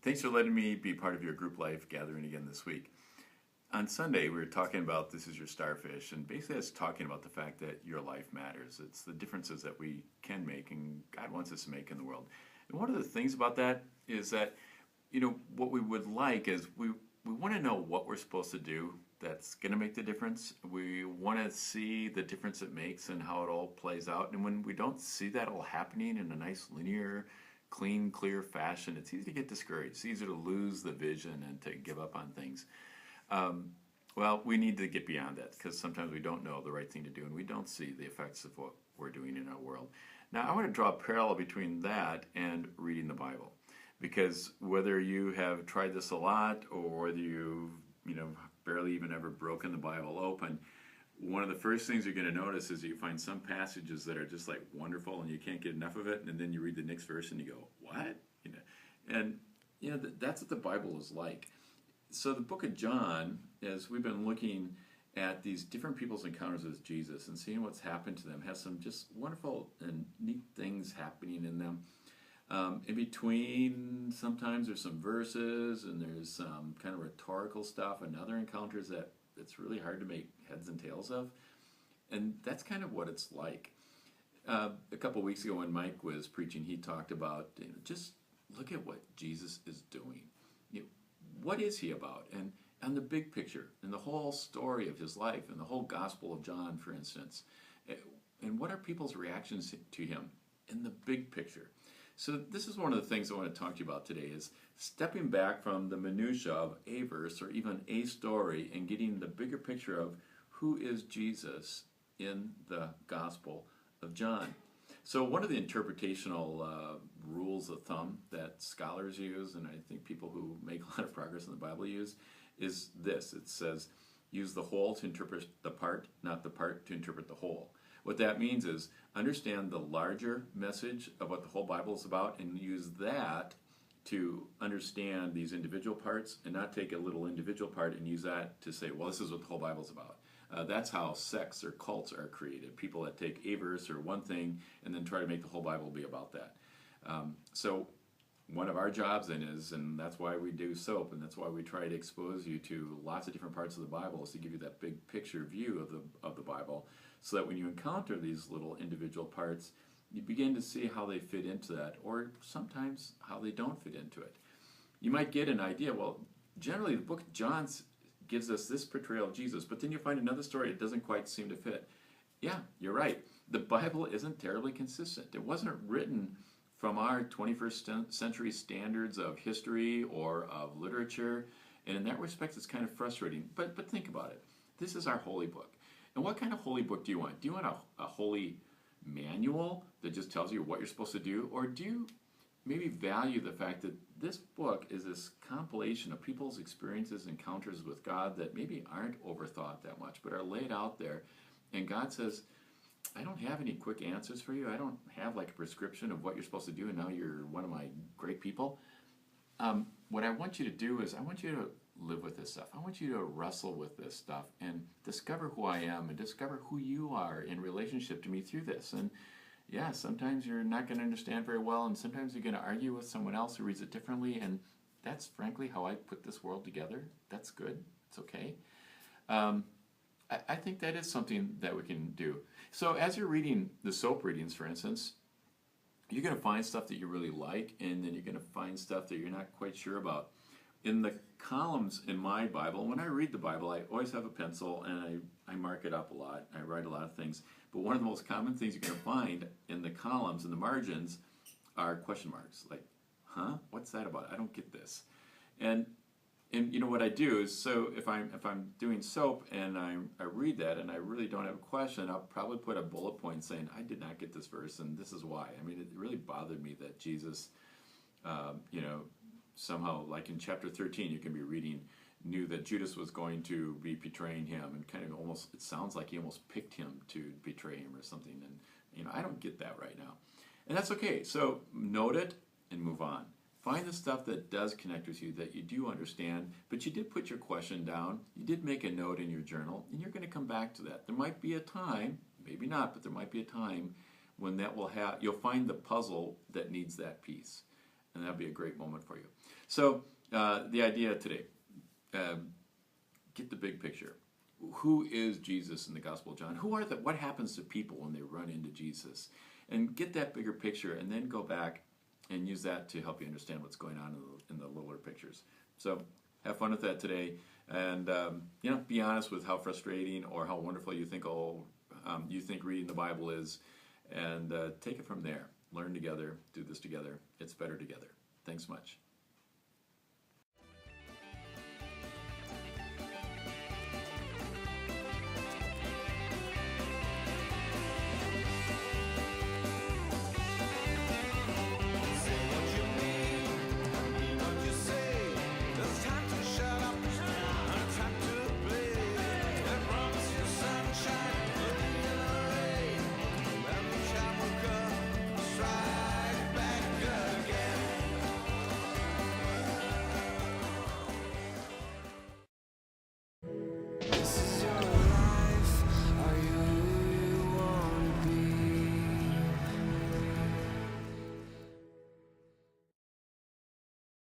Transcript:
Thanks for letting me be part of your group life gathering again this week. On Sunday, we were talking about This Is Your Starfish, and basically it's talking about the fact that your life matters. It's the differences that we can make and God wants us to make in the world. And one of the things about that is that, what we would like is we want to know what we're supposed to do that's going to make the difference. We want to see the difference it makes and how it all plays out. And when we don't see that all happening in a nice linear, clean, clear fashion, it's easy to get discouraged. It's easy to lose the vision and to give up on things. Well, we need to get beyond that because sometimes we don't know the right thing to do and we don't see the effects of what we're doing in our world. Now, I want to draw a parallel between that and reading the Bible, because whether you have tried this a lot or whether you've barely even ever broken the Bible open, one of the first things you're going to notice is you find some passages that are just like wonderful and you can't get enough of it, and then you read the next verse and you go, what? That's what the Bible is like. So the book of John, as we've been looking at these different people's encounters with Jesus and seeing what's happened to them, has some just wonderful and neat things happening in them. In between, sometimes there's some verses and there's some kind of rhetorical stuff and other encounters that it's really hard to make heads and tails of. And that's kind of what it's like. A couple weeks ago when Mike was preaching, he talked about just look at what Jesus is doing. What is he about? And the big picture and the whole story of his life and the whole Gospel of John, for instance. And what are people's reactions to him in the big picture? So this is one of the things I want to talk to you about today, is stepping back from the minutia of a verse or even a story and getting the bigger picture of who is Jesus in the Gospel of John. So one of the interpretational rules of thumb that scholars use, and I think people who make a lot of progress in the Bible use, is this. It says, use the whole to interpret the part, not the part to interpret the whole. What that means is understand the larger message of what the whole Bible is about and use that to understand these individual parts, and not take a little individual part and use that to say, well, this is what the whole Bible is about. That's how sects or cults are created. People that take a verse or one thing and then try to make the whole Bible be about that. So one of our jobs then is, and that's why we do S.O.A.P, and that's why we try to expose you to lots of different parts of the Bible, is to give you that big picture view of the Bible, so that when you encounter these little individual parts, you begin to see how they fit into that, or sometimes how they don't fit into it. You might get an idea, well, generally the book of John gives us this portrayal of Jesus, but then you find another story that doesn't quite seem to fit. Yeah, you're right. The Bible isn't terribly consistent. It wasn't written from our 21st century standards of history or of literature, and in that respect it's kind of frustrating. But think about it. This is our holy book. And what kind of holy book do you want? Do you want a holy manual that just tells you what you're supposed to do? Or do you maybe value the fact that this book is this compilation of people's experiences, encounters with God that maybe aren't overthought that much, but are laid out there, and God says, I don't have any quick answers for you. I don't have like a prescription of what you're supposed to do, and now you're one of my great people. What I want you to do is I want you to live with this stuff. I want you to wrestle with this stuff and discover who I am and discover who you are in relationship to me through this. And yeah, sometimes you're not going to understand very well, and sometimes you're going to argue with someone else who reads it differently, and that's frankly how I put this world together. That's good. It's okay. I think that is something that we can do. So as you're reading the S.O.A.P readings, for instance, you're going to find stuff that you really like, and then you're going to find stuff that you're not quite sure about. In the columns in my Bible, when I read the Bible, I always have a pencil, and I mark it up a lot. I write a lot of things. But one of the most common things you're going to find in the columns, in the margins, are question marks. Like, huh? What's that about? I don't get this. And what I do is, so if I'm doing S.O.A.P and I read that and I really don't have a question, I'll probably put a bullet point saying, I did not get this verse and this is why. I mean, it really bothered me that Jesus, somehow, like in chapter 13, you can be reading, knew that Judas was going to be betraying him, and kind of almost, it sounds like he almost picked him to betray him or something. And, I don't get that right now. And that's okay. So note it and move on. Find the stuff that does connect with you, that you do understand, but you did put your question down, you did make a note in your journal, and you're going to come back to that. There might be a time, maybe not, but there might be a time when that will you'll find the puzzle that needs that piece. and that'll be a great moment for you. So the idea today, get the big picture. Who is Jesus in the Gospel of John? What happens to people when they run into Jesus? And get that bigger picture, and then go back and use that to help you understand what's going on in the littler pictures. So have fun with that today, and be honest with how frustrating or how wonderful you think reading the Bible is, and take it from there. Learn together, do this together. It's better together. Thanks much.